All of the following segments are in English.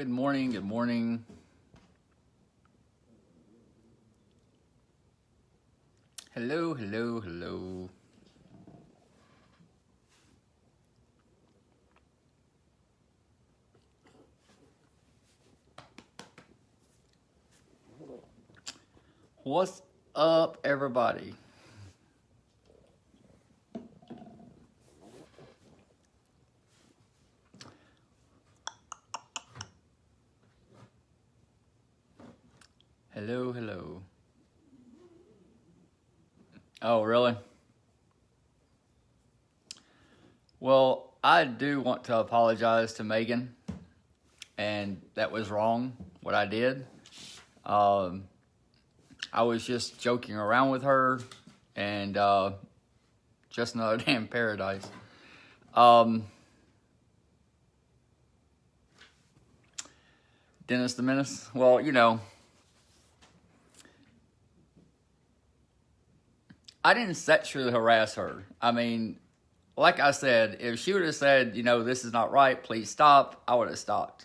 Good morning, good morning. Hello, hello, hello. What's up, everybody? Hello, hello. Oh, really? Well, I do want to apologize to Megan, and that was wrong, what I did. I was just joking around with her, and just another damn paradise. Dennis the Menace? Well, I didn't sexually harass her. I mean, like I said, if she would have said, this is not right, please stop, I would have stopped.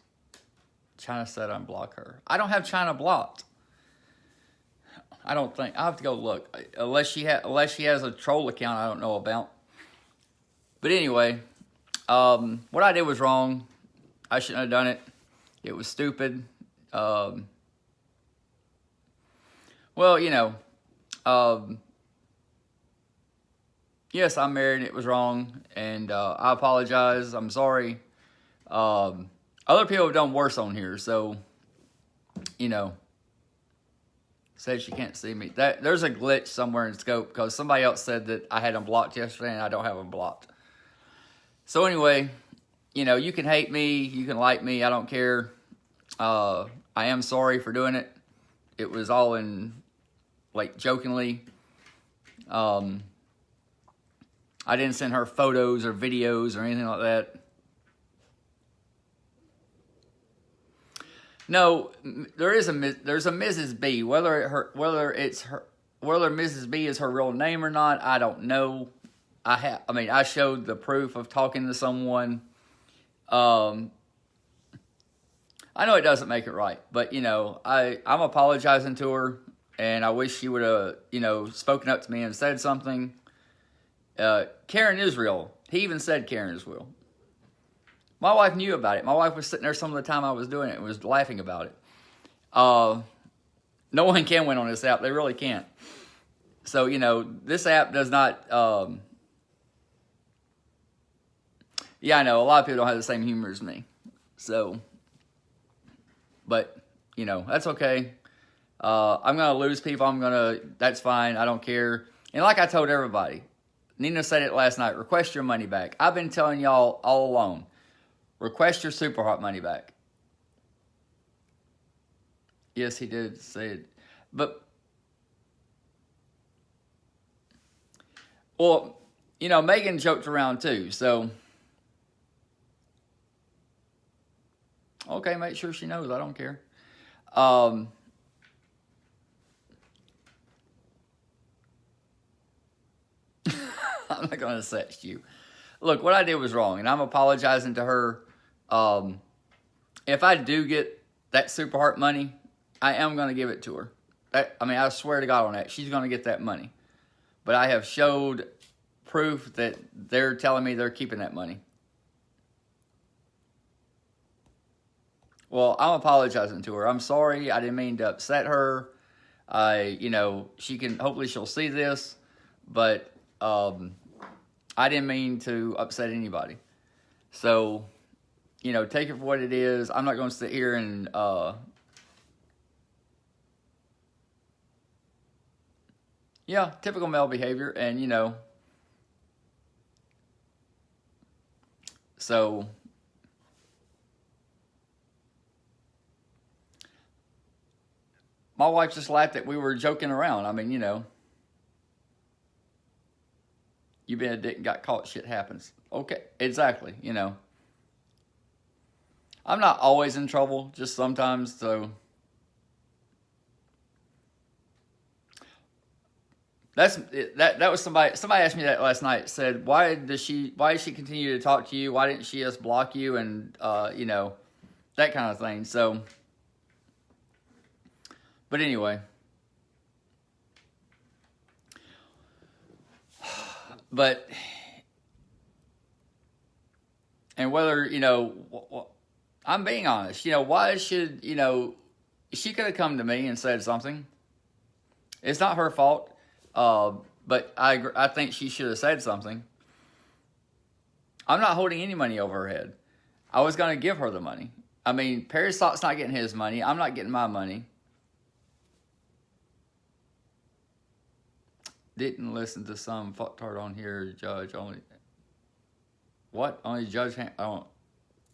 China said unblock her. I don't have China blocked. I don't think. I have to go look. Unless she has a troll account I don't know about. But anyway, what I did was wrong. I shouldn't have done it. It was stupid. Well, yes, I'm married. It was wrong, and I apologize. I'm sorry. Other people have done worse on here, so said she can't see me. There's a glitch somewhere in Scope because somebody else said that I had them blocked yesterday, and I don't have them blocked. So anyway, you can hate me, you can like me, I don't care. I am sorry for doing it. It was all in, jokingly. I didn't send her photos or videos or anything like that. No, there's a Mrs. B. Whether Mrs. B is her real name or not, I don't know. I showed the proof of talking to someone. I know it doesn't make it right, but I'm apologizing to her, and I wish she would have spoken up to me and said something. Karen Israel, he even said Karen Israel. My wife knew about it. My wife was sitting there some of the time I was doing it and was laughing about it. No one can win on this app. They really can't. So, this app does not... yeah, I know. A lot of people don't have the same humor as me. So, but, that's okay. I'm going to lose people. That's fine. I don't care. And like I told everybody, Nina said it last night, request your money back. I've been telling y'all all along. Request your Super Hot money back. Yes, he did say it. But, well, Megan joked around too, so. Okay, make sure she knows. I don't care. I'm not going to sext you. Look, what I did was wrong, and I'm apologizing to her. If I do get that Super Heart money, I am going to give it to her. I swear to God on that. She's going to get that money. But I have showed proof that they're telling me they're keeping that money. Well, I'm apologizing to her. I'm sorry. I didn't mean to upset her. Hopefully she'll see this, but I didn't mean to upset anybody. So, take it for what it is. I'm not going to sit here and, typical male behavior. And, so my wife just laughed that we were joking around. You've been a dick and got caught, shit happens. Okay, exactly, I'm not always in trouble, just sometimes, so. That was somebody asked me that last night, said, why does she continue to talk to you? Why didn't she just block you and, that kind of thing. So, but anyway, but, and whether, I'm being honest, why should, she could have come to me and said something. It's not her fault, but I think she should have said something. I'm not holding any money over her head. I was going to give her the money. I mean, Parasite's not getting his money. I'm not getting my money. Didn't listen to some fucktard on here, judge only. What? Only judge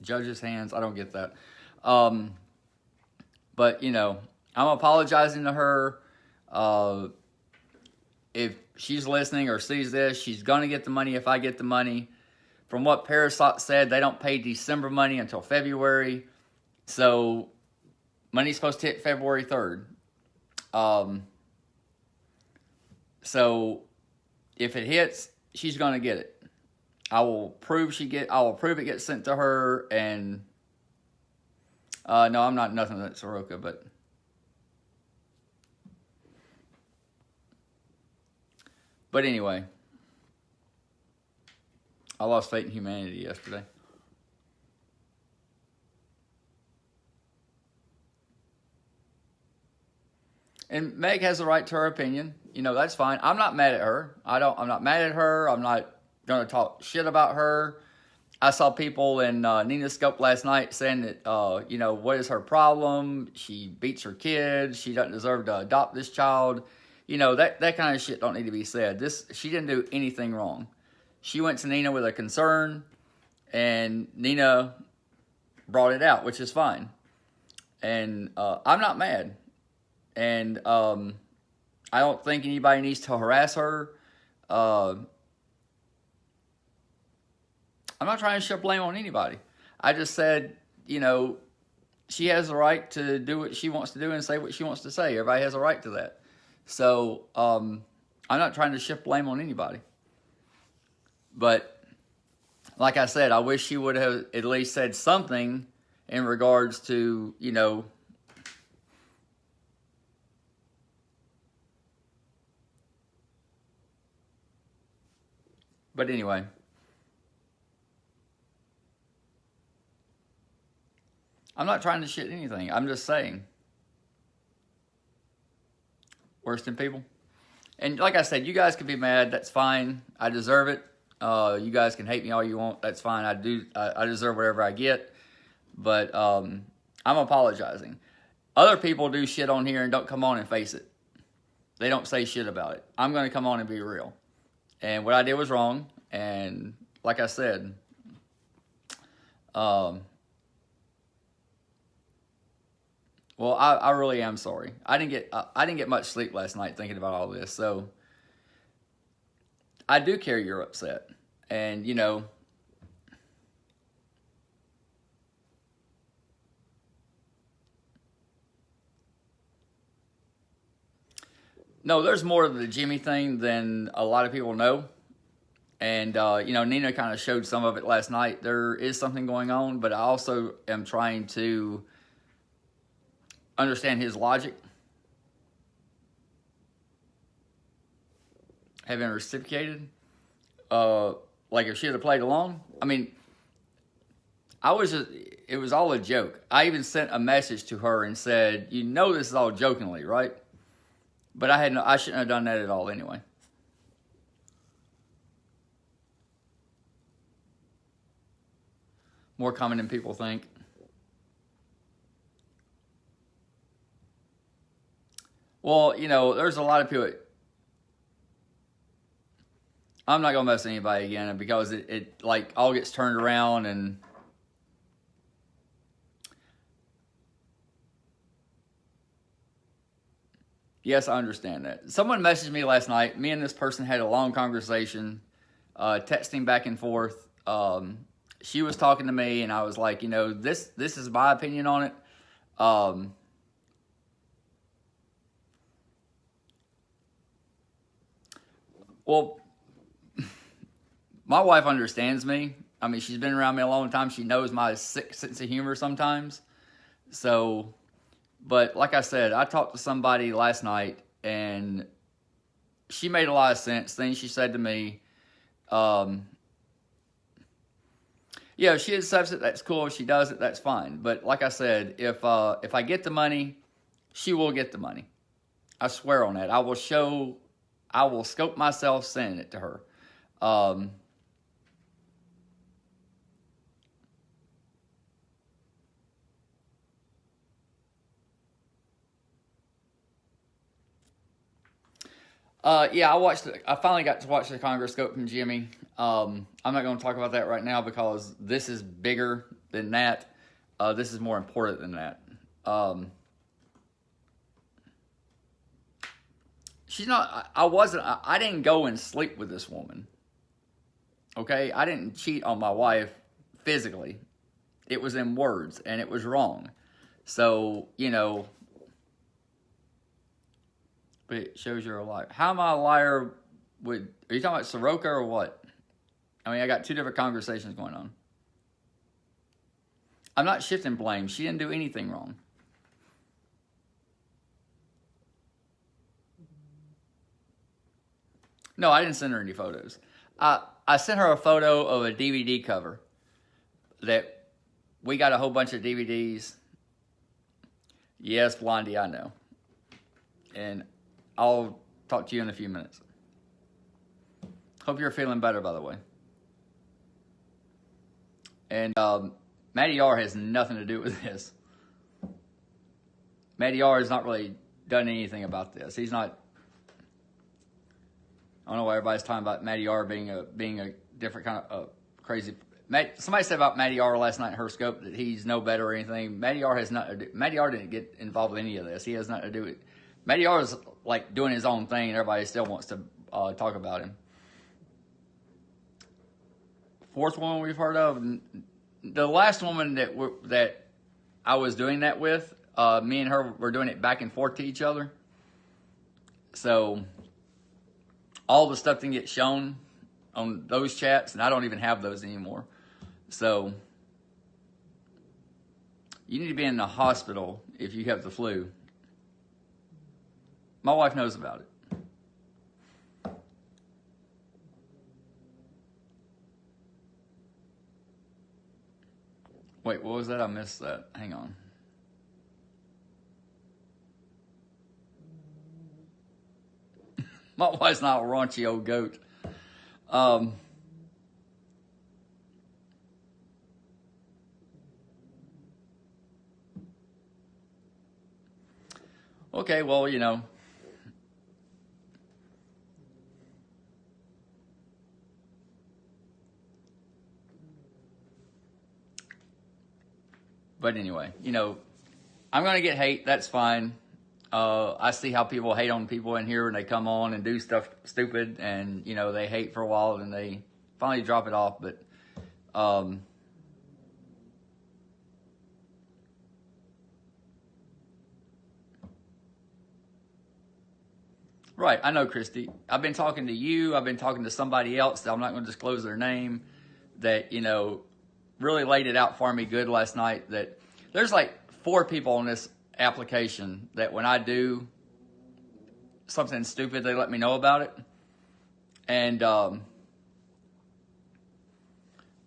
judge's hands? I don't get that. But, I'm apologizing to her. If she's listening or sees this, she's going to get the money if I get the money. From what Parasite said, they don't pay December money until February. So, money's supposed to hit February 3rd. So, if it hits, she's going to get it. I will prove it gets sent to her, and no, I'm not nothing at Soroka, but anyway, I lost faith in humanity yesterday. And Meg has the right to her opinion. That's fine. I'm not mad at her. I'm not mad at her. I'm not going to talk shit about her. I saw people in Nina's Scope last night saying that, what is her problem? She beats her kids. She doesn't deserve to adopt this child. That kind of shit don't need to be said. She didn't do anything wrong. She went to Nina with a concern, and Nina brought it out, which is fine. And I'm not mad. And I don't think anybody needs to harass her. I'm not trying to shift blame on anybody. I just said, she has the right to do what she wants to do and say what she wants to say. Everybody has a right to that. So, I'm not trying to shift blame on anybody. But, like I said, I wish she would have at least said something in regards to, But anyway. I'm not trying to shit anything. I'm just saying. Worse than people. And like I said, you guys can be mad. That's fine. I deserve it. You guys can hate me all you want. That's fine. I deserve whatever I get. But I'm apologizing. Other people do shit on here and don't come on and face it. They don't say shit about it. I'm going to come on and be real. And what I did was wrong. And like I said, well, I really am sorry. I didn't get much sleep last night thinking about all this. So I do care you're upset. And no, there's more to the Jimmy thing than a lot of people know. And, Nina kind of showed some of it last night. There is something going on, but I also am trying to understand his logic. Having reciprocated. Like if she had played along. I mean, it was all a joke. I even sent a message to her and said, this is all jokingly, right? But I shouldn't have done that at all anyway. More common than people think. Well, there's a lot of people. I'm not going to mess with anybody again because it like all gets turned around and yes, I understand that. Someone messaged me last night. Me and this person had a long conversation, texting back and forth. She was talking to me, and I was like, this is my opinion on it. Well, my wife understands me. I mean, she's been around me a long time. She knows my sick sense of humor sometimes. So, but like I said, I talked to somebody last night, and she made a lot of sense. Things she said to me. Yeah, if she accepts it, that's cool. If she does it, that's fine. But like I said, if I get the money, she will get the money. I swear on that. I will scope myself sending it to her. Um, yeah, I finally got to watch the Conger scope from Jimmy. I'm not going to talk about that right now because this is bigger than that. This is more important than that. She's not. I didn't go and sleep with this woman. Okay, I didn't cheat on my wife physically. It was in words, and it was wrong. So but it shows you're a liar. How am I a liar? Are you talking about Soroka or what? I mean, I got two different conversations going on. I'm not shifting blame. She didn't do anything wrong. No, I didn't send her any photos. I sent her a photo of a DVD cover that we got a whole bunch of DVDs. Yes, Blondie, I know. And I'll talk to you in a few minutes. Hope you're feeling better, by the way. And Matty R has nothing to do with this. Matty R has not really done anything about this. He's not. I don't know why everybody's talking about Matty R being a different kind of crazy. Somebody said about Matty R last night in her scope that he's no better or anything. Matty R didn't get involved with any of this. He has nothing to do with it. Matty R is like doing his own thing, and everybody still wants to talk about him. Fourth woman we've heard of, the last woman that I was doing that with, me and her were doing it back and forth to each other. So all the stuff didn't get shown on those chats, and I don't even have those anymore. So you need to be in the hospital if you have the flu. My wife knows about it. Wait, what was that? I missed that. Hang on. My wife's not a raunchy old goat. Okay, well, But anyway, I'm going to get hate. That's fine. I see how people hate on people in here and they come on and do stuff stupid and, they hate for a while and they finally drop it off. But, right. I know, Christy. I've been talking to you. I've been talking to somebody else. I'm not going to disclose their name that, really laid it out for me good last night that there's like 4 people on this application that when I do something stupid, they let me know about it. And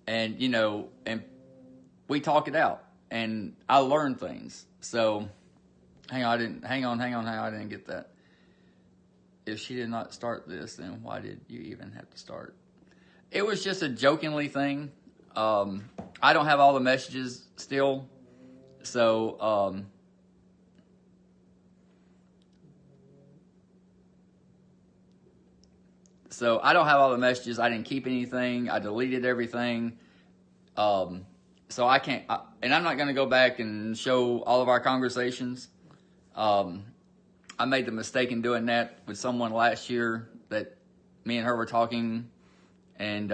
and we talk it out and I learn things. So hang on, I didn't get that. If she did not start this, then why did you even have to start? It was just a jokingly thing. I don't have all the messages still, so I don't have all the messages. I didn't keep anything. I deleted everything. So I can't, and I'm not going to go back and show all of our conversations. I made the mistake in doing that with someone last year that me and her were talking, and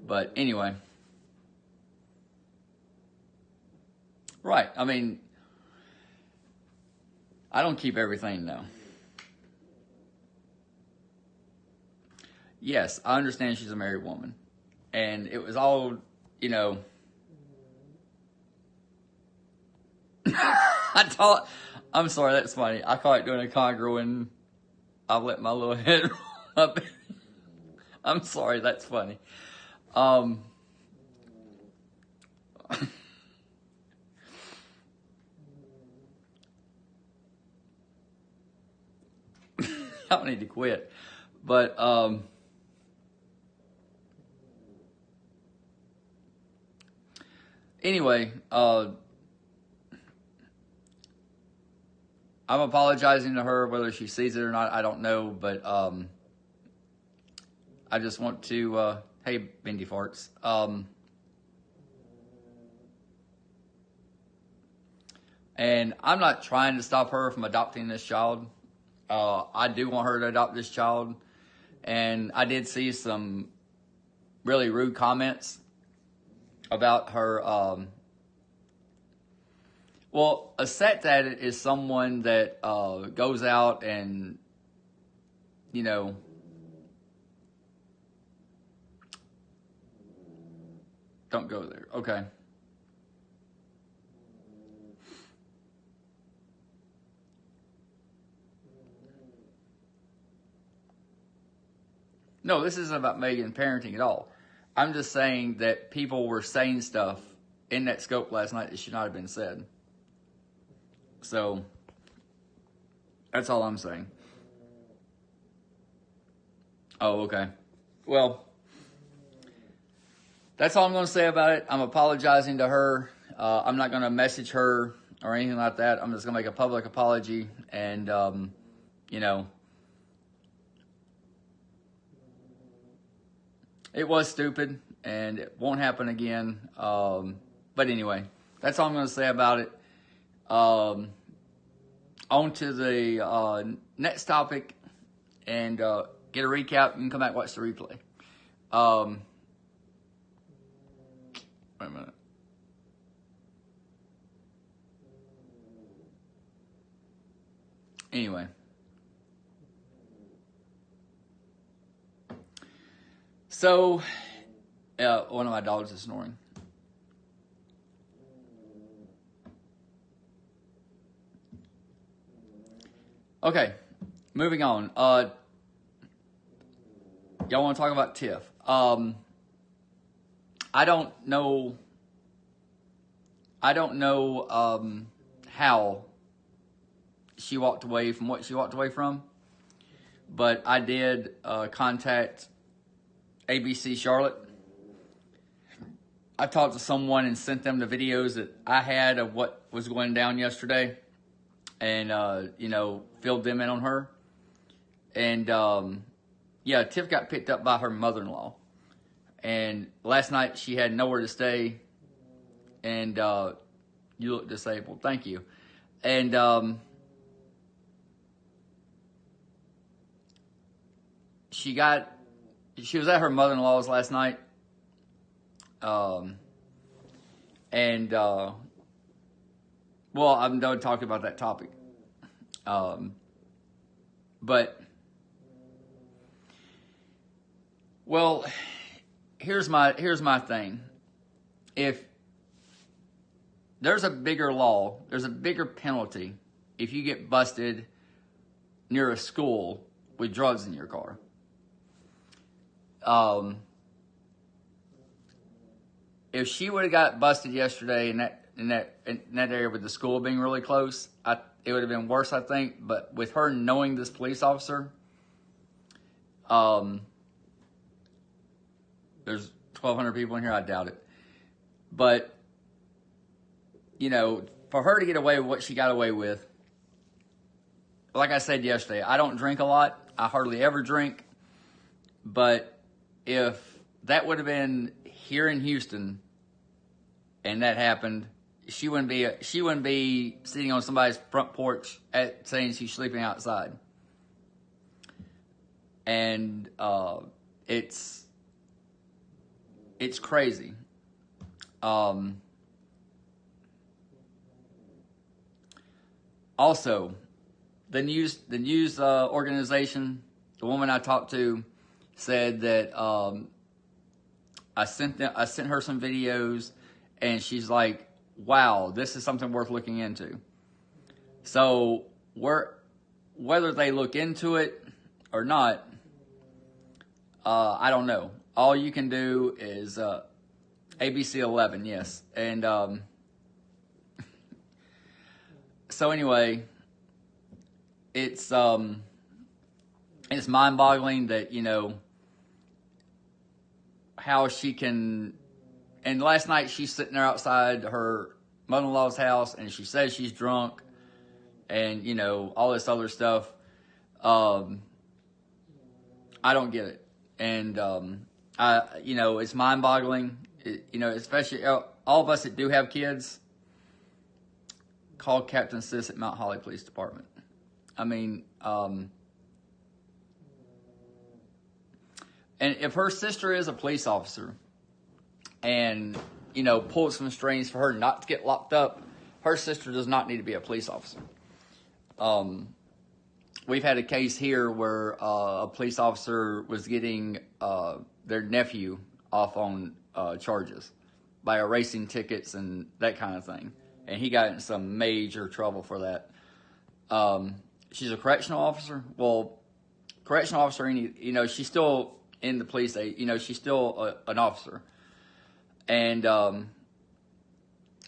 but anyway, right. I mean, I don't keep everything though. Yes, I understand she's a married woman. and it was all, you know. I'm sorry, that's funny. I caught it doing a conger when I let my little head up. I'm sorry, that's funny. I don't need to quit. But anyway, I'm apologizing to her. Whether she sees it or not, I don't know. But I just want to, hey, Bendy Farts. And I'm not trying to stop her from adopting this child. I do want her to adopt this child. And I did see some really rude comments about her. Well, a stepdad is someone that goes out and, you know, don't go there. Okay. No, this isn't about Megan parenting at all. I'm just saying that people were saying stuff in that scope last night that should not have been said. So, that's all I'm saying. Oh, okay. Well, that's all I'm going to say about it. I'm apologizing to her. I'm not going to message her or anything like that. I'm just going to make a public apology. And, you know, it was stupid and it won't happen again. But anyway, that's all I'm going to say about it. On to the next topic and get a recap. You can come back and watch the replay. Wait a minute. Anyway. So, one of my dogs is snoring. Okay, moving on. Y'all want to talk about Tiff? I don't know how she walked away from what she walked away from, but I did contact ABC Charlotte. I talked to someone and sent them the videos that I had of what was going down yesterday, and you know, filled them in on her. And yeah, Tiff got picked up by her mother-in-law, and last night she had nowhere to stay. And you look disabled. Thank you. And she was at her mother-in-law's last night. And well, I'm done talking about that topic. But well, here's my thing. If there's a bigger law, there's a bigger penalty if you get busted near a school with drugs in your car. If she would have got busted yesterday in that area with the school being really close, it would have been worse, I think. But with her knowing this police officer, there's 1,200 people in here. I doubt it. But you know, for her to get away with what she got away with, like I said yesterday, I don't drink a lot. I hardly ever drink. But if that would have been here in Houston and that happened, she wouldn't be sitting on somebody's front porch saying she's sleeping outside. And it's crazy. Also, the news organization, the woman I talked to, said that I sent her some videos, and she's like, "Wow, this is something worth looking into." So whether they look into it or not, I don't know. All you can do is ABC 11, yes, and so anyway, it's mind-boggling that, you know, how she can. And last night she's sitting there outside her mother-in-law's house, and she says she's drunk, and, you know, all this other stuff. I don't get it, and you know, it's mind-boggling. You know, especially all of us that do have kids. Call Captain Sis at Mount Holly Police Department. I mean, and if her sister is a police officer, and, you know, pull some strings for her not to get locked up, her sister does not need to be a police officer. We've had a case here where a police officer was getting their nephew off on charges by erasing tickets and that kind of thing. And he got in some major trouble for that. She's a correctional officer. Well, correctional officer, you know, she's still in the police. You know, she's still an officer. And,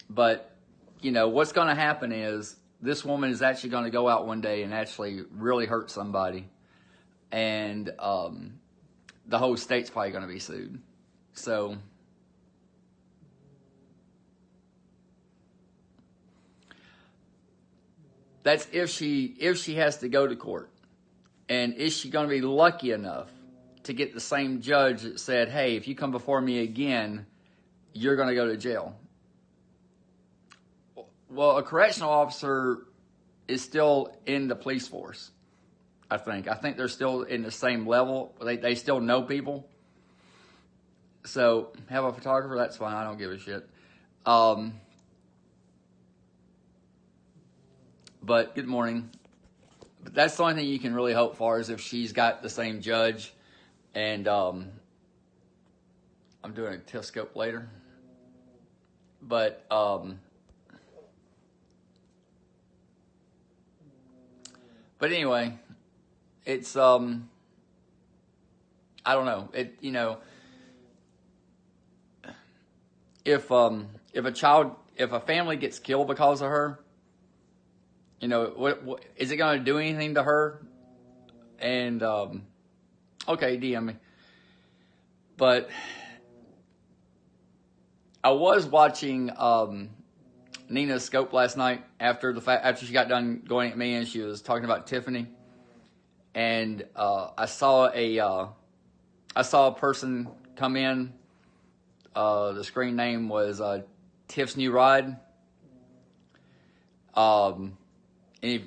but, you know, what's going to happen is this woman is actually going to go out one day and actually really hurt somebody. And the whole state's probably going to be sued. So that's if she has to go to court. And is she going to be lucky enough to get the same judge that said, hey, if you come before me again, you're going to go to jail? Well, a correctional officer is still in the police force, I think. I think they're still in the same level. They still know people. So, have a photographer, that's fine. I don't give a shit. But good morning. But that's the only thing you can really hope for, is if she's got the same judge. And I'm doing a test scope later. But anyway, it's I don't know. It, you know, if a family gets killed because of her, you know, what is it going to do anything to her? And okay, DM me. But I was watching Nina's scope last night after she got done going at me, and she was talking about Tiffany. And I saw a person come in. The screen name was Tiff's New Ride. They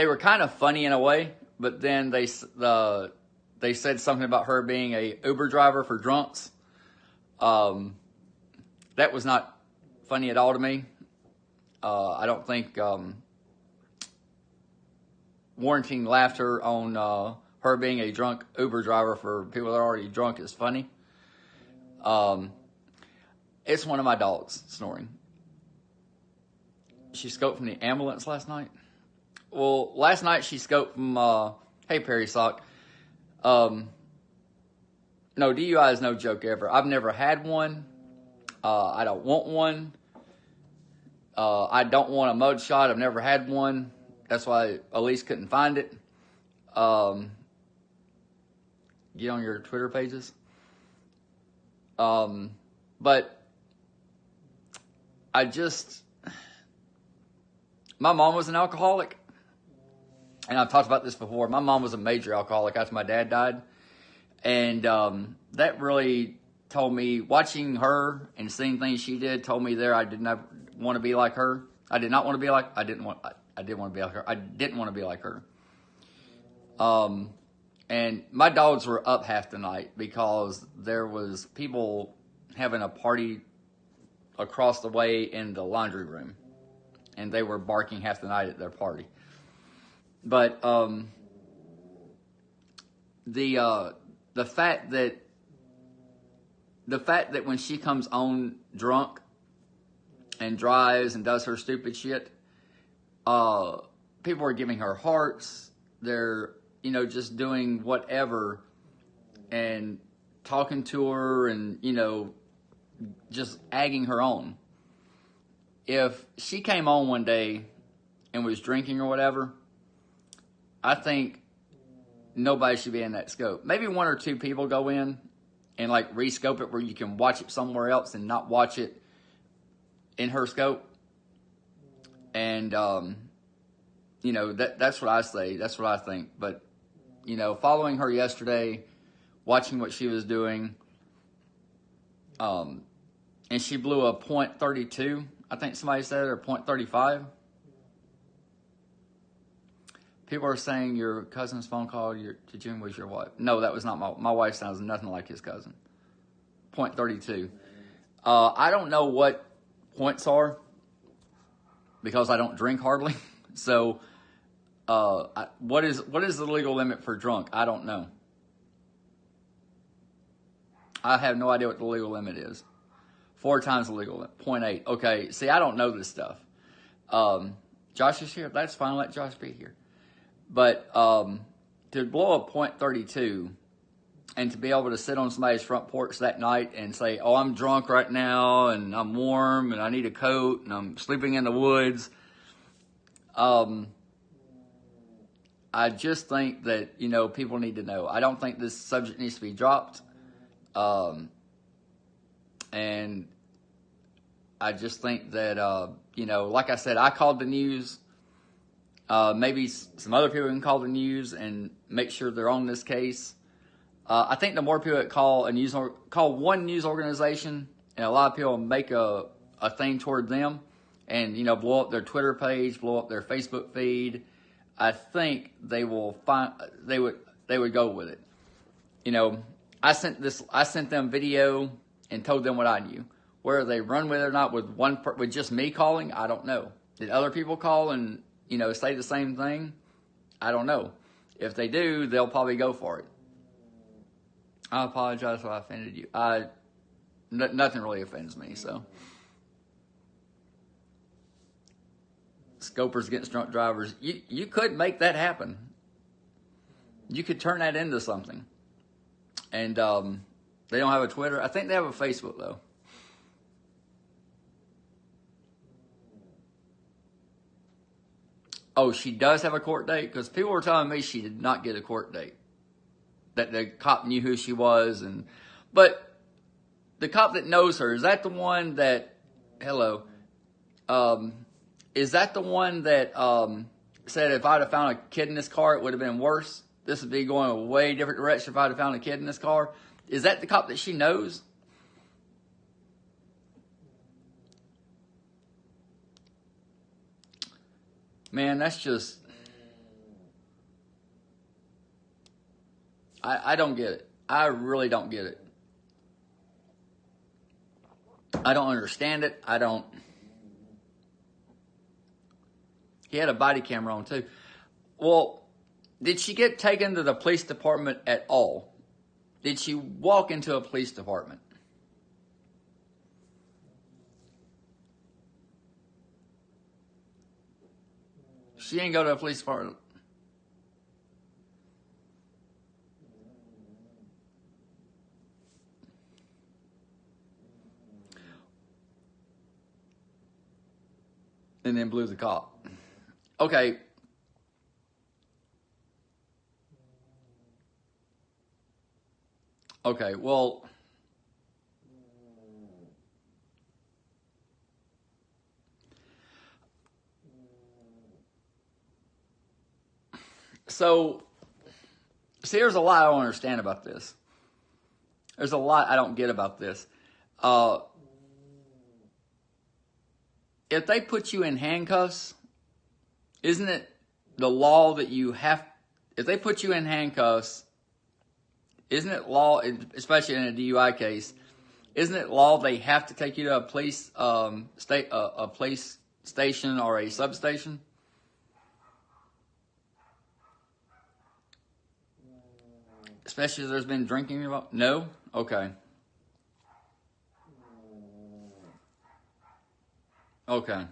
were kind of funny in a way, but then they said something about her being a Uber driver for drunks. That was not funny at all to me. I don't think warranting laughter on her being a drunk Uber driver for people that are already drunk is funny. It's one of my dogs snoring. She scoped from the ambulance last night. Well, last night she scoped from, hey, Perry Sock. No, DUI is no joke ever. I've never had one. I don't want one. I don't want a mud shot. I've never had one. That's why Elise couldn't find it. Get on your Twitter pages. But my mom was an alcoholic. And I've talked about this before. My mom was a major alcoholic after my dad died. And that really told me, watching her and seeing things she did, told me there I did not want to be like her. I did not want to be like, I didn't want to be like her. I didn't want to be like her. And my dogs were up half the night because there was people having a party across the way in the laundry room. And they were barking half the night at their party. But the fact that the fact that when she comes on drunk and drives and does her stupid shit, people are giving her hearts. They're, you know, just doing whatever and talking to her and, you know, just egging her on. If she came on one day and was drinking or whatever, I think nobody should be in that scope. Maybe one or two people go in and like rescope it where you can watch it somewhere else and not watch it in her scope. And, you know, that's what I say. That's what I think. But, you know, following her yesterday, watching what she was doing, and she blew a .32, I think somebody said, or .35. People are saying your cousin's phone call to Jim was your wife. No, that was not my wife. Sounds nothing like his cousin. .32. I don't know what points are because I don't drink hardly. So, what is the legal limit for drunk? I don't know. I have no idea what the legal limit is. 4 times the legal limit. 0.8. Okay. See, I don't know this stuff. Josh is here. That's fine. Let Josh be here. But to blow a .32 and to be able to sit on somebody's front porch that night and say, oh, I'm drunk right now and I'm warm and I need a coat and I'm sleeping in the woods. I just think that, you know, people need to know. I don't think this subject needs to be dropped. And I just think that, you know, like I said, I called the news. Maybe some other people can call the news and make sure they're on this case. I think the more people that call one news organization, and a lot of people make a thing toward them, and you know, blow up their Twitter page, blow up their Facebook feed, I think they will they would go with it. You know, I sent them video and told them what I knew. Whether they run with it or not with just me calling, I don't know. Did other people call and, you know, say the same thing? I don't know. If they do, they'll probably go for it. I apologize if I offended you. Nothing really offends me, so. Scopers against drunk drivers. You could make that happen. You could turn that into something. And they don't have a Twitter. I think they have a Facebook, though. Oh, she does have a court date? Because people were telling me she did not get a court date. That the cop knew who she was. But the cop that knows her, is that the one that, is that the one that said if I'd have found a kid in this car, it would have been worse? This would be going a way different direction if I'd have found a kid in this car? Is that the cop that she knows? Man, that's just... I don't get it. I really don't get it. I don't understand it. He had a body camera on, too. Well, did she get taken to the police department at all? Did she walk into a police department? She didn't go to a police department. And then blew the cop. Okay. Okay, well... So, see, there's a lot I don't understand about this. There's a lot I don't get about this. If they put you in handcuffs, isn't it the law that you have... If they put you in handcuffs, isn't it law, especially in a DUI case, isn't it law they have to take you to a police police station or a substation? Especially if there's been drinking involved? No? Okay. Okay.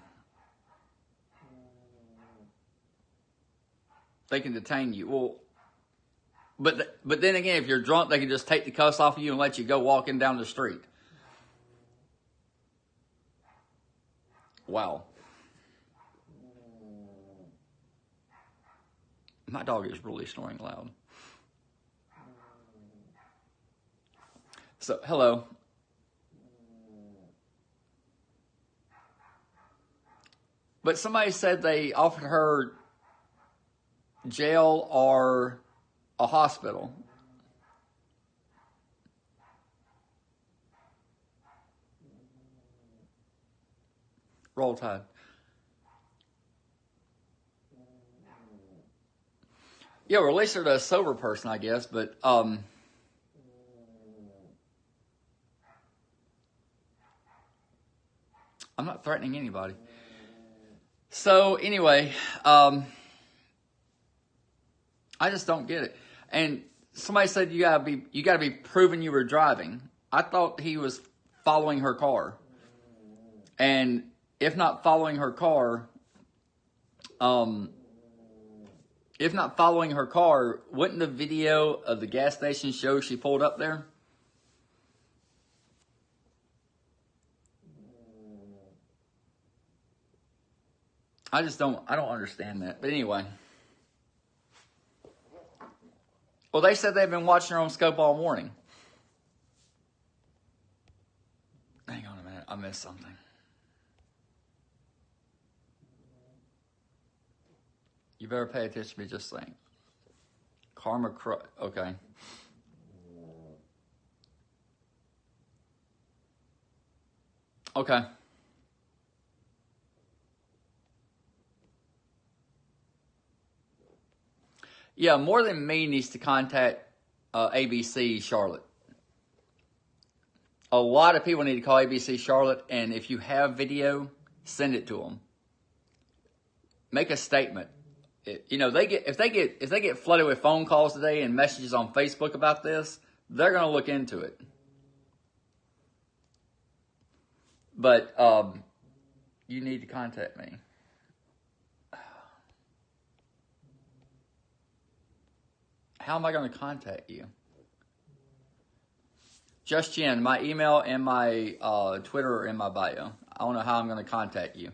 They can detain you. Well, but then again, if you're drunk, they can just take the cuffs off of you and let you go walking down the street. Wow. My dog is really snoring loud. So, hello. But somebody said they offered her jail or a hospital. Roll Tide. Yeah, release her to a sober person, I guess. But I'm not threatening anybody. So anyway, I just don't get it. And somebody said you gotta be proving you were driving. I thought he was following her car. And if not following her car, wouldn't the video of the gas station show she pulled up there? I don't understand that. But anyway. Well, they said they've been watching her on scope all morning. Hang on a minute. I missed something. You better pay attention to me just saying. Karma okay. Okay. Yeah, More Than Me needs to contact ABC Charlotte. A lot of people need to call ABC Charlotte, and if you have video, send it to them. Make a statement. If they get flooded with phone calls today and messages on Facebook about this, they're going to look into it. But you need to contact me. How am I going to contact you? Just Jen, my email and my Twitter are in my bio. I don't know how I'm going to contact you.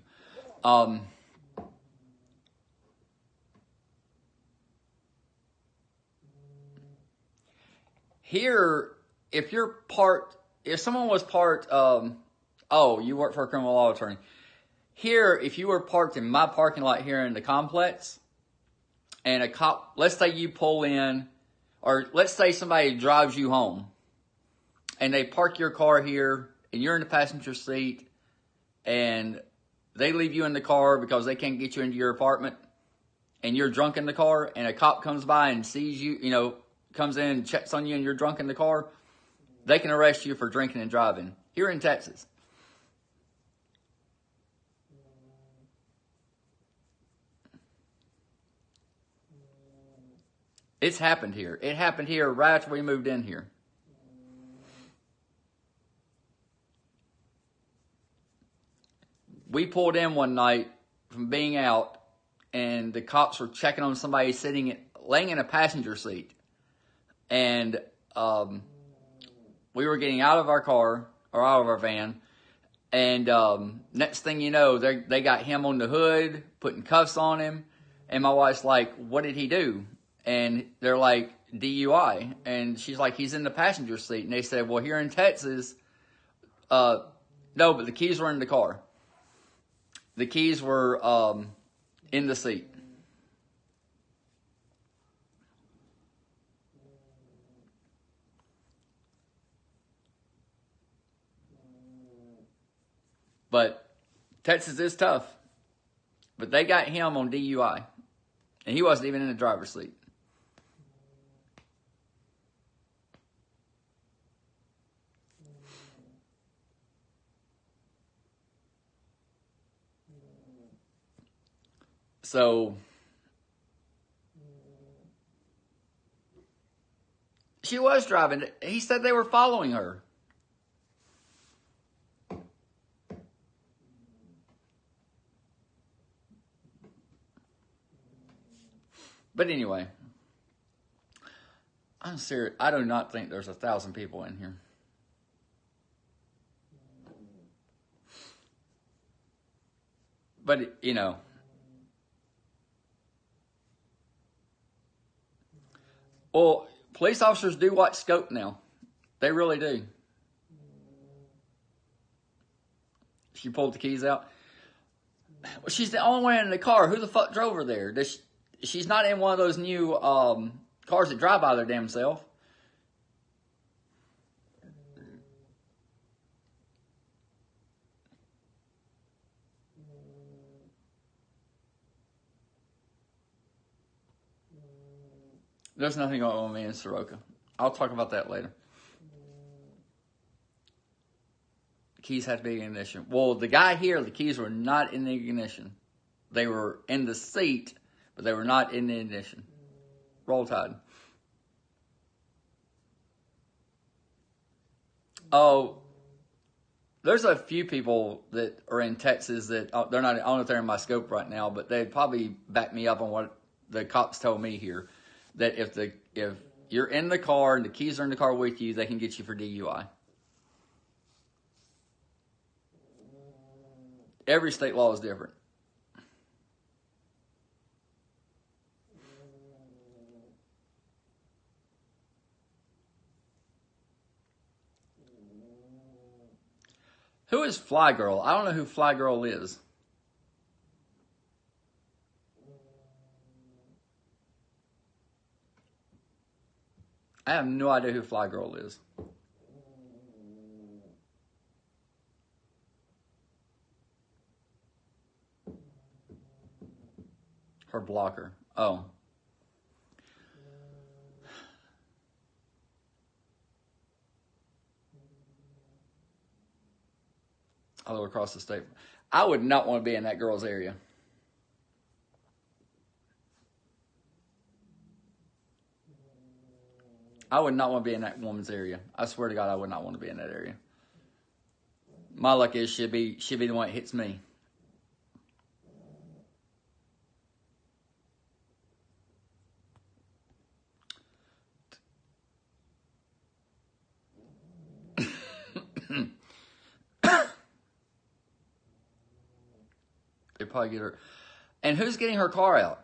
Here, if someone was parked, you work for a criminal law attorney. Here, if you were parked in my parking lot here in the complex, and a cop, let's say you pull in, or let's say somebody drives you home, and they park your car here, and you're in the passenger seat, and they leave you in the car because they can't get you into your apartment, and you're drunk in the car, and a cop comes by and sees you, comes in and checks on you and you're drunk in the car, they can arrest you for drinking and driving here in Texas. It's happened here. It happened here right after we moved in here. We pulled in one night from being out, and the cops were checking on somebody laying in a passenger seat. And we were getting out of our car, or out of our van, and next thing you know, they got him on the hood, putting cuffs on him, and my wife's like, what did he do? And they're like, DUI. And she's like, he's in the passenger seat. And they said, well, here in Texas, no, but the keys were in the car. The keys were in the seat. But Texas is tough. But they got him on DUI. And he wasn't even in the driver's seat. So she was driving. He said they were following her. But anyway, I'm serious. I do not think there's 1,000 people in here. But, you know, well, police officers do watch scope now. They really do. She pulled the keys out. Well, she's the only one in the car. Who the fuck drove her there? She's not in one of those new cars that drive by their damn self. There's nothing going on with me in Soroka. I'll talk about that later. The keys had to be in ignition. Well, the guy here, the keys were not in the ignition. They were in the seat, but they were not in the ignition. Roll Tide. Oh, there's a few people that are in Texas that they're not. I don't know if they're in my scope right now, but they'd probably back me up on what the cops told me here. That if you're in the car and the keys are in the car with you, they can get you for DUI. Every state law is different. Who is Fly Girl? I don't know who Fly Girl is. I have no idea who Fly Girl is. Her blocker. Oh. I live across the state. I would not want to be in that girl's area. I would not want to be in that woman's area. I swear to God, I would not want to be in that area. My luck is she'd be the one that hits me. They probably get her. And who's getting her car out?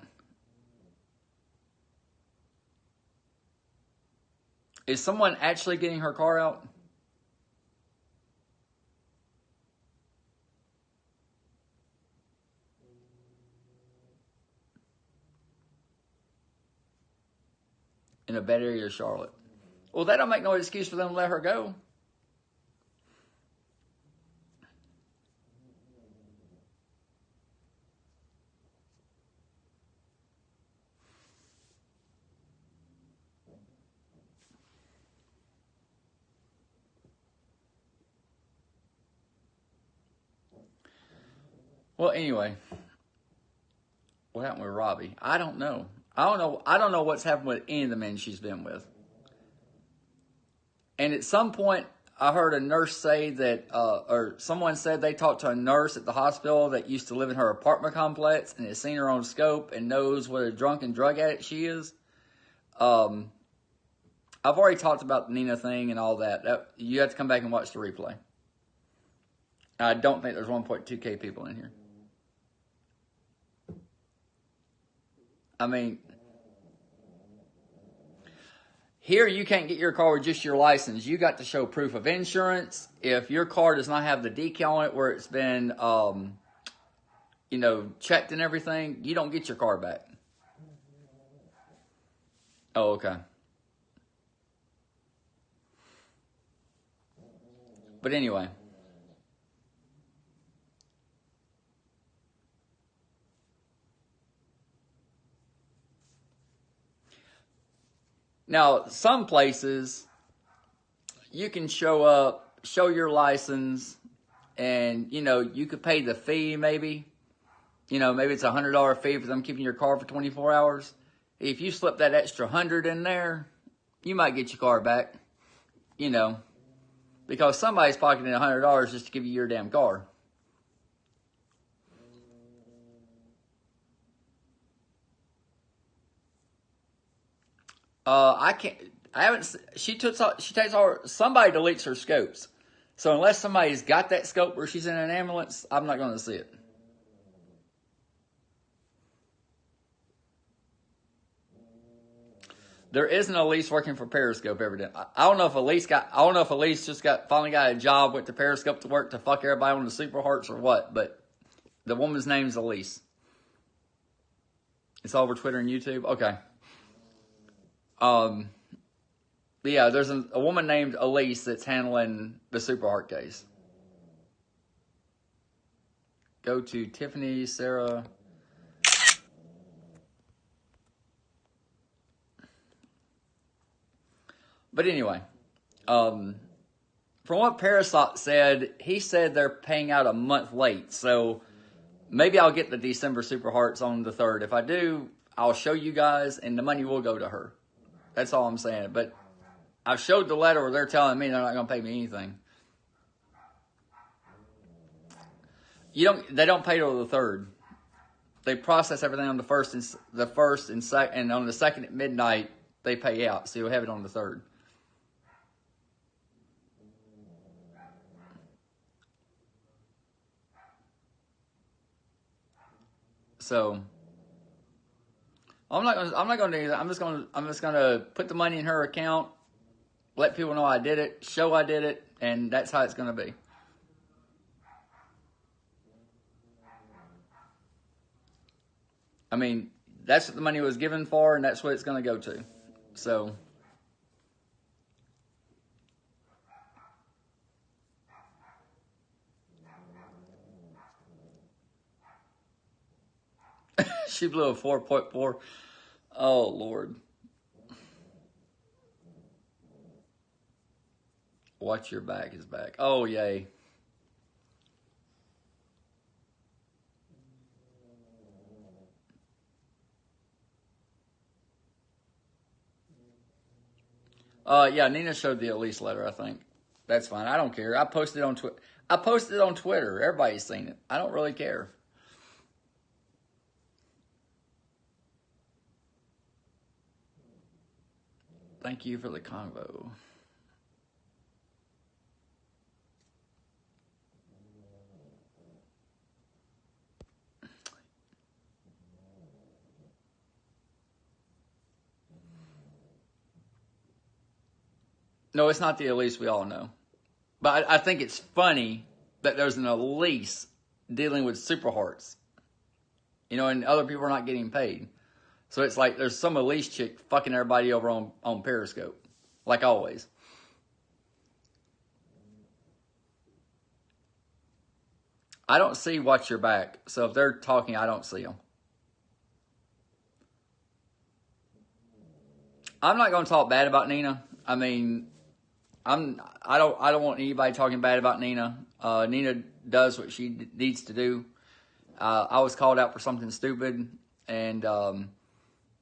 Is someone actually getting her car out? In a bad area of Charlotte. Well, that don't make no excuse for them to let her go. Well, anyway, what happened with Robbie? I don't know. I don't know what's happened with any of the men she's been with. And at some point, I heard a nurse say that, or someone said they talked to a nurse at the hospital that used to live in her apartment complex and has seen her on scope and knows what a drunken drug addict she is. I've already talked about the Nina thing and all that. You have to come back and watch the replay. I don't think there's 1.2K people in here. I mean, here you can't get your car with just your license. You got to show proof of insurance. If your car does not have the decal on it where it's been, checked and everything, you don't get your car back. Oh, okay. But anyway. Now, some places, you can show up, show your license, and, you could pay the fee maybe. Maybe it's a $100 fee for them keeping your car for 24 hours. If you slip that extra 100 in there, you might get your car back, because somebody's pocketing $100 just to give you your damn car. I can't. I haven't. She takes all. Somebody deletes her scopes. So unless somebody's got that scope where she's in an ambulance, I'm not going to see it. There isn't Elise working for Periscope evidently. I don't know if Elise just finally got a job with the Periscope to work to fuck everybody on the Super Hearts or what. But the woman's name's Elise. It's all over Twitter and YouTube. Okay. Yeah, there's a woman named Elise that's handling the Super Heart case. Go to Tiffany, Sarah. But anyway, from what Parasot said, he said they're paying out a month late. So maybe I'll get the December Super Hearts on the 3rd. If I do, I'll show you guys, and the money will go to her. That's all I'm saying. But I've showed the letter where they're telling me they're not going to pay me anything. They don't pay till the 3rd. They process everything on the first and second, and on the 2nd at midnight they pay out. So you'll have it on the 3rd. So I'm not going to do that. I'm just going to put the money in her account, let people know I did it, show I did it, and that's how it's going to be. I mean, that's what the money was given for, and that's what it's going to go to. So she blew a 4.4. Oh, Lord. Watch your back is back. Oh, yay. Yeah, Nina showed the Elise letter, I think. That's fine. I don't care. I posted it on Twitter. Everybody's seen it. I don't really care. Thank you for the convo. No, it's not the Elise we all know. But I think it's funny that there's an Elise dealing with Super Hearts. And other people are not getting paid. So it's like there's some Elise chick fucking everybody over on Periscope. Like always. I don't see Watch Your Back. So if they're talking, I don't see them. I'm not going to talk bad about Nina. I mean, I don't want anybody talking bad about Nina. Nina does what she needs to do. I was called out for something stupid, and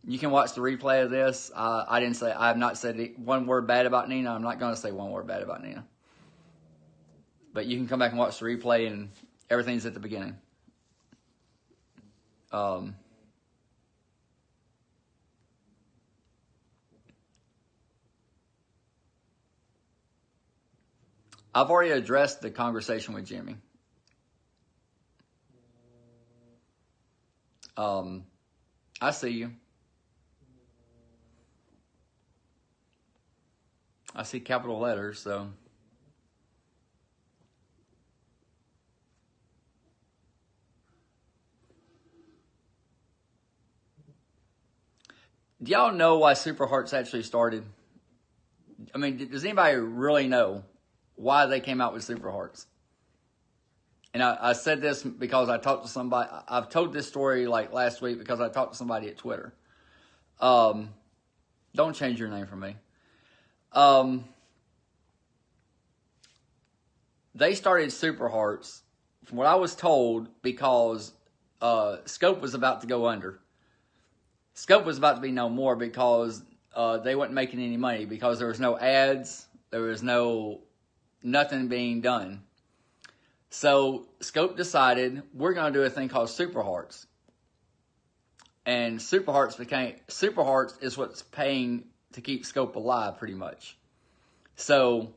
you can watch the replay of this. I have not said one word bad about Nina. I'm not going to say one word bad about Nina. But you can come back and watch the replay, and everything's at the beginning. I've already addressed the conversation with Jimmy. I see you. I see capital letters, so. Do y'all know why Super Hearts actually started? I mean, does anybody really know why they came out with Super Hearts? And I said this because I talked to somebody. I've told this story like last week because I talked to somebody at Twitter. Don't change your name for me. They started Super Hearts, from what I was told, because Scope was about to go under. Scope was about to be no more because they weren't making any money because there was no ads, there was nothing being done. So Scope decided we're going to do a thing called Super Hearts. And Super Hearts is what's paying to keep Scope alive, pretty much. So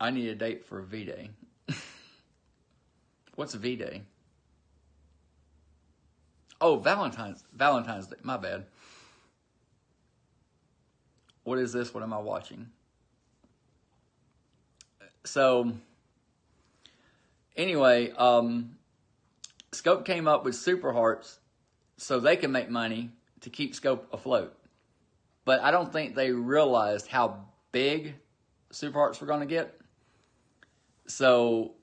I need a date for V-Day. What's V-Day? Oh, Valentine's Day. My bad. What is this? What am I watching? So, anyway, Scope came up with Super Hearts so they can make money to keep Scope afloat. But I don't think they realized how big Super Hearts were going to get. So,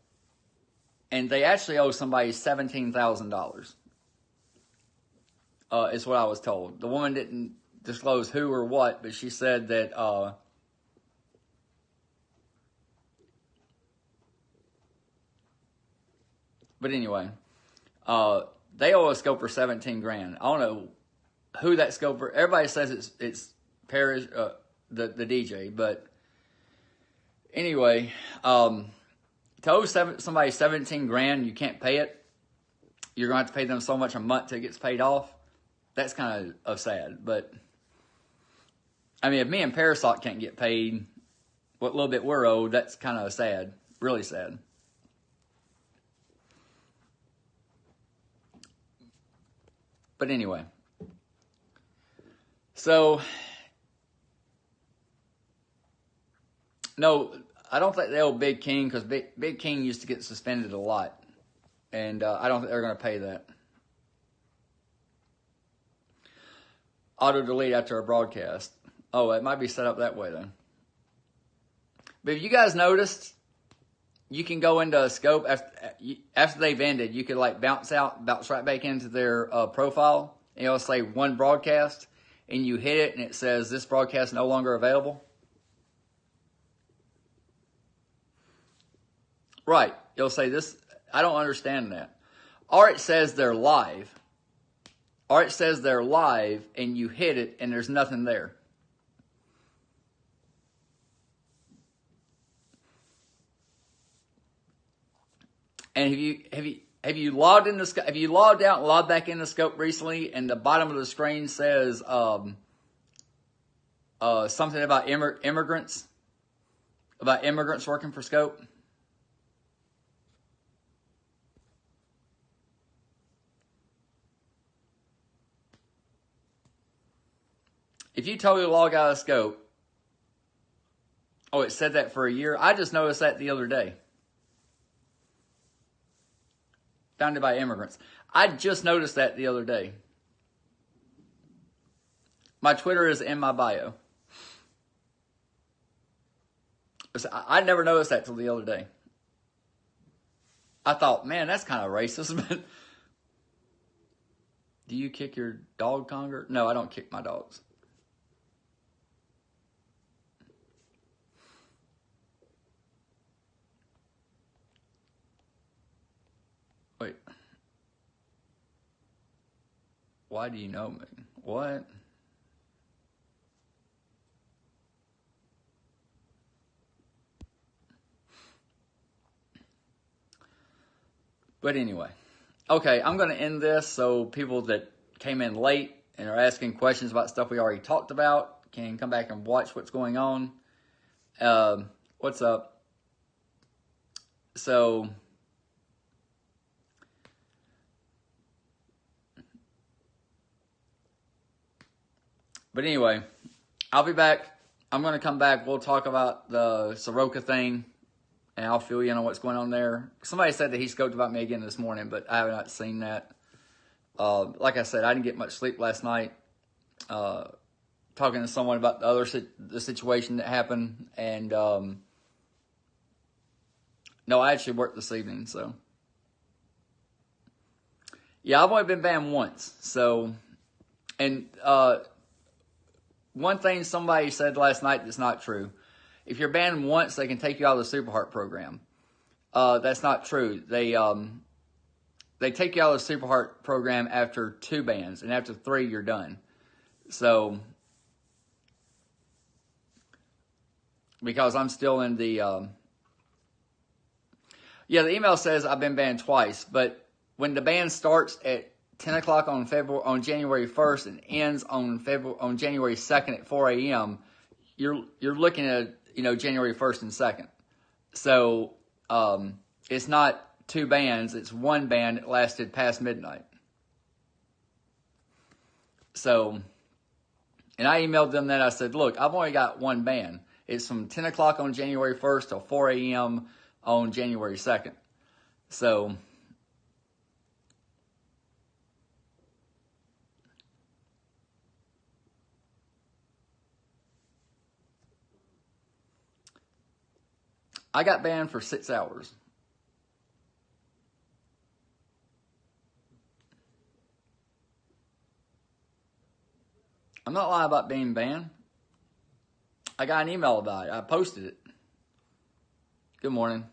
and they actually owe somebody $17,000. Is what I was told. The woman didn't disclose who or what, but she said that but anyway, they owe a Scoper 17 grand. I don't know who that Scoper. Everybody says it's Paris, the DJ, but anyway, to owe somebody 17 grand, you can't pay it. You're gonna have to pay them so much a month till it gets paid off. That's kind of sad, but I mean, if me and Parasot can't get paid what little bit we're owed, that's kind of sad, really sad. But anyway, so no, I don't think they owe Big King because Big King used to get suspended a lot, and I don't think they're going to pay that. Auto delete after a broadcast. Oh, it might be set up that way then. But if you guys noticed, you can go into a Scope after they've ended. You could like bounce right back into their profile, and it'll say one broadcast, and you hit it, and it says this broadcast no longer available. Right, it'll say this. I don't understand that. Or it says they're live. Or it says they're live, and you hit it, and there's nothing there. And have you logged in the have you logged out and logged back in the Scope recently? And the bottom of the screen says something about immigrants working for Scope. If you totally log out of Scope, oh, it said that for a year. I just noticed that the other day. Founded by immigrants. I just noticed that the other day. My Twitter is in my bio. I never noticed that till the other day. I thought, man, that's kind of racist. But do you kick your dog, Conger? No, I don't kick my dogs. Wait. Why do you know me? What? But anyway. Okay, I'm going to end this so people that came in late and are asking questions about stuff we already talked about can come back and watch what's going on. What's up? So... But anyway, I'll be back. I'm going to come back. We'll talk about the Soroka thing, and I'll fill you in on what's going on there. Somebody said that he scoped about me again this morning, but I have not seen that. Like I said, I didn't get much sleep last night. Talking to someone about the situation that happened, and no, I actually worked this evening, so. Yeah, I've only been banned once, so, and one thing somebody said last night that's not true. If you're banned once, they can take you out of the Super Heart program. That's not true. They take you out of the Super Heart program after 2 bans, and after 3, you're done. So, because I'm still in the, the email says I've been banned twice, but when the ban starts at 10 o'clock on January 1st and ends on January 2nd at 4 a.m., you're looking at, January 1st and 2nd. So it's not two bands, it's one band that lasted past midnight. So, and I emailed them that. I said, look, I've only got one band. It's from 10 o'clock on January 1st till 4 a.m. on January 2nd. So, I got banned for 6 hours. I'm not lying about being banned. I got an email about it. I posted it. Good morning.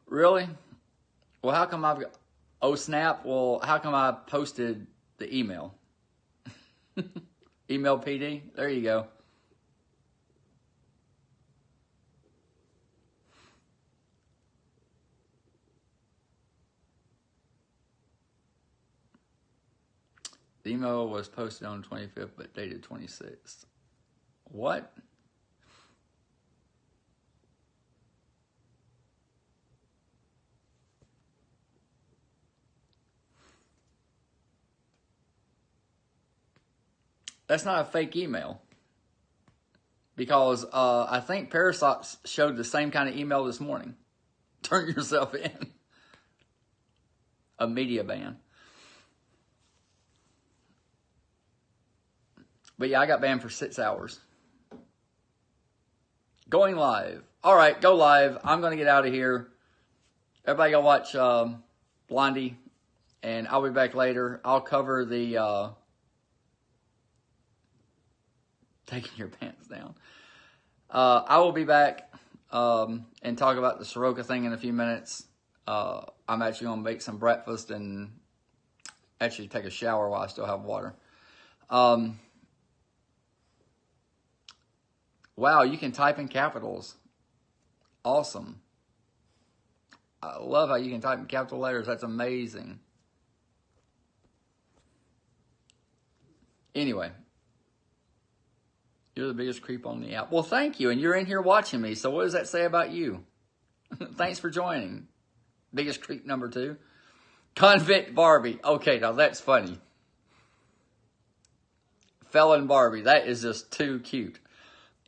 Really? Well, how come I've got... Oh, snap. Well, how come I posted the email? Email PD? There you go. The email was posted on the 25th, but dated 26th. What? That's not a fake email. Because I think Parasox showed the same kind of email this morning. Turn yourself in. A media ban. But yeah, I got banned for 6 hours. Going live. All right, go live. I'm going to get out of here. Everybody go watch Blondie. And I'll be back later. I'll cover the taking your pants down. I will be back and talk about the Soroka thing in a few minutes. I'm actually going to make some breakfast and actually take a shower while I still have water. Wow, you can type in capitals. Awesome. I love how you can type in capital letters. That's amazing. Anyway. You're the biggest creep on the app. Well, thank you. And you're in here watching me. So what does that say about you? Thanks for joining. Biggest creep number 2. Convict Barbie. Okay, now that's funny. Felon Barbie. That is just too cute.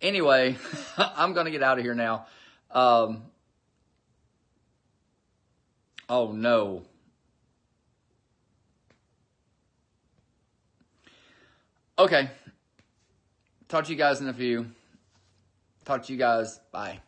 Anyway, I'm going to get out of here now. Oh, no. Okay. Talk to you guys in a few. Talk to you guys. Bye.